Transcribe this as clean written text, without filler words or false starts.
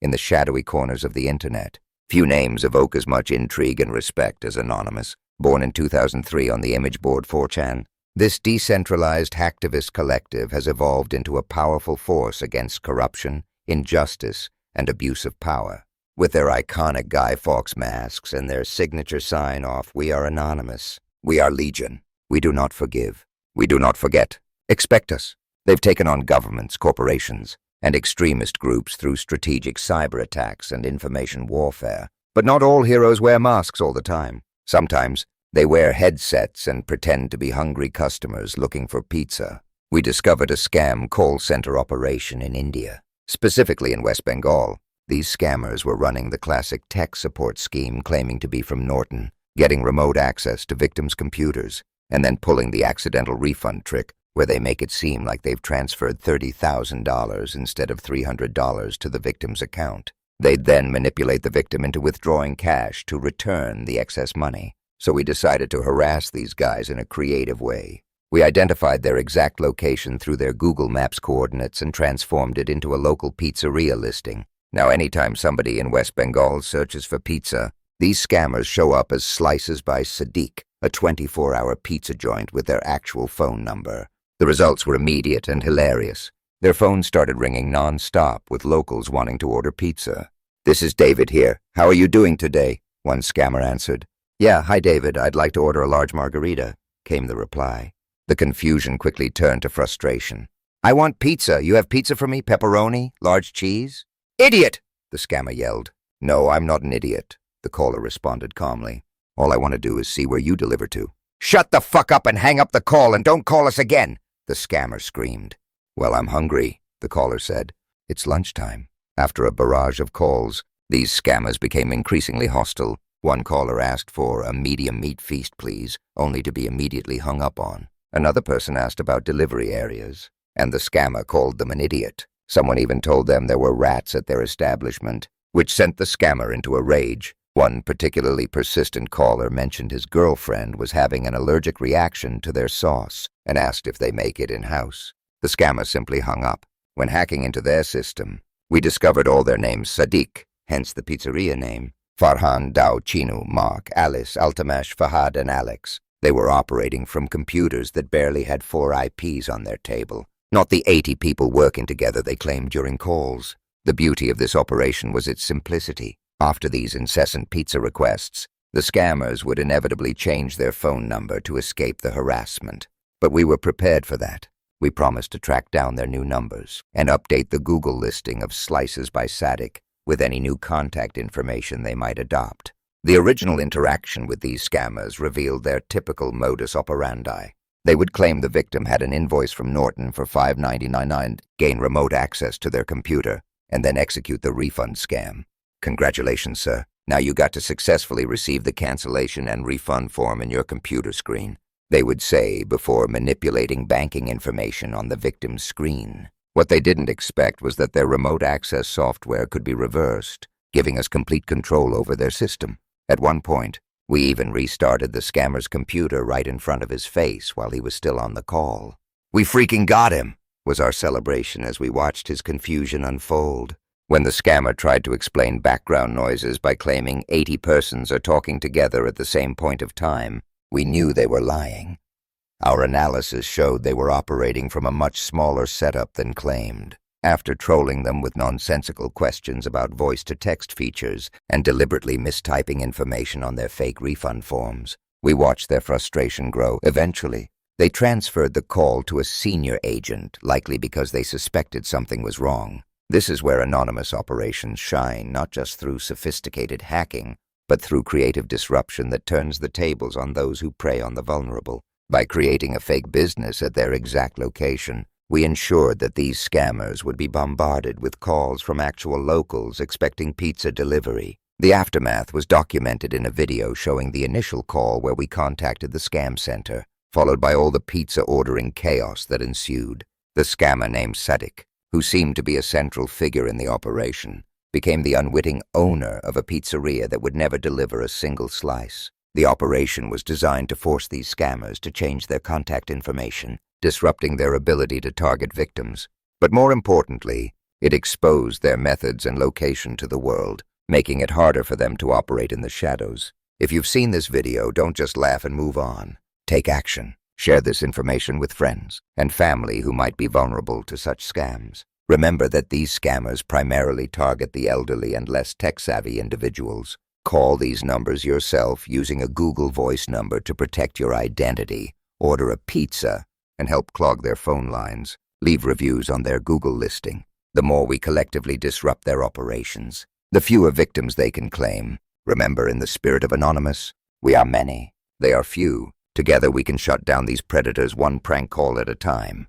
in the shadowy corners of the internet. Few names evoke as much intrigue and respect as Anonymous, born in 2003 on the image board 4chan. This decentralized hacktivist collective has evolved into a powerful force against corruption, injustice, and abuse of power. With their iconic Guy Fawkes masks and their signature sign-off, "We are Anonymous. We are Legion. We do not forgive. We do not forget. Expect us." They've taken on governments, corporations, and extremist groups through strategic cyber attacks and information warfare. But not all heroes wear masks all the time. Sometimes they wear headsets and pretend to be hungry customers looking for pizza. We discovered a scam call center operation in India. Specifically in West Bengal, these scammers were running the classic tech support scheme claiming to be from Norton, getting remote access to victims' computers, and then pulling the accidental refund trick where they make it seem like they've transferred $30,000 instead of $300 to the victim's account. They'd then manipulate the victim into withdrawing cash to return the excess money. So we decided to harass these guys in a creative way. We identified their exact location through their Google Maps coordinates and transformed it into a local pizzeria listing. Now, anytime somebody in West Bengal searches for pizza, these scammers show up as Slices by Sadiq, a 24-hour pizza joint with their actual phone number. The results were immediate and hilarious. Their phones started ringing non-stop with locals wanting to order pizza. "This is David here. How are you doing today?" one scammer answered. "Yeah, hi David, I'd like to order a large margarita," came the reply. The confusion quickly turned to frustration. "I want pizza. You have pizza for me? Pepperoni? Large cheese?" "Idiot!" the scammer yelled. "No, I'm not an idiot," the caller responded calmly. "All I want to do is see where you deliver to." "Shut the fuck up and hang up the call and don't call us again," the scammer screamed. "Well, I'm hungry," the caller said. "It's lunchtime." After a barrage of calls, these scammers became increasingly hostile. One caller asked for a medium meat feast, please, only to be immediately hung up on. Another person asked about delivery areas, and the scammer called them an idiot. Someone even told them there were rats at their establishment, which sent the scammer into a rage. One particularly persistent caller mentioned his girlfriend was having an allergic reaction to their sauce and asked if they make it in-house. The scammer simply hung up. When hacking into their system, we discovered all their names Sadiq, hence the pizzeria name. Farhan, Dao, Chinu, Mark, Alice, Altamash, Fahad, and Alex. They were operating from computers that barely had 4 IPs on their table, not the 80 people working together they claimed during calls. The beauty of this operation was its simplicity. After these incessant pizza requests, the scammers would inevitably change their phone number to escape the harassment. But we were prepared for that. We promised to track down their new numbers and update the Google listing of Slices by Sadiq with any new contact information they might adopt. The original interaction with these scammers revealed their typical modus operandi. They would claim the victim had an invoice from Norton for $5.99, gain remote access to their computer, and then execute the refund scam. "Congratulations, sir. Now you got to successfully receive the cancellation and refund form in your computer screen," they would say before manipulating banking information on the victim's screen. What they didn't expect was that their remote access software could be reversed, giving us complete control over their system. At one point, we even restarted the scammer's computer right in front of his face while he was still on the call. "We freaking got him," was our celebration as we watched his confusion unfold. When the scammer tried to explain background noises by claiming 80 persons are talking together at the same point of time, we knew they were lying. Our analysis showed they were operating from a much smaller setup than claimed. After trolling them with nonsensical questions about voice-to-text features and deliberately mistyping information on their fake refund forms, we watched their frustration grow. Eventually, they transferred the call to a senior agent, likely because they suspected something was wrong. This is where anonymous operations shine, not just through sophisticated hacking, but through creative disruption that turns the tables on those who prey on the vulnerable. By creating a fake business at their exact location, we ensured that these scammers would be bombarded with calls from actual locals expecting pizza delivery. The aftermath was documented in a video showing the initial call where we contacted the scam center, followed by all the pizza ordering chaos that ensued. The scammer named Sadiq, who seemed to be a central figure in the operation, became the unwitting owner of a pizzeria that would never deliver a single slice. The operation was designed to force these scammers to change their contact information, disrupting their ability to target victims. But more importantly, It exposed their methods and location to the world, making it harder for them to operate in the shadows. If you've seen this video, don't just laugh and move on. Take action. Share this information with friends and family who might be vulnerable to such scams. Remember that these scammers primarily target the elderly and less tech-savvy individuals. Call these numbers yourself using a Google Voice number to protect your identity. Order a pizza and help clog their phone lines. Leave reviews on their Google listing. The more we collectively disrupt their operations, the fewer victims they can claim. Remember, in the spirit of Anonymous, we are many, they are few. Together we can shut down these predators one prank call at a time.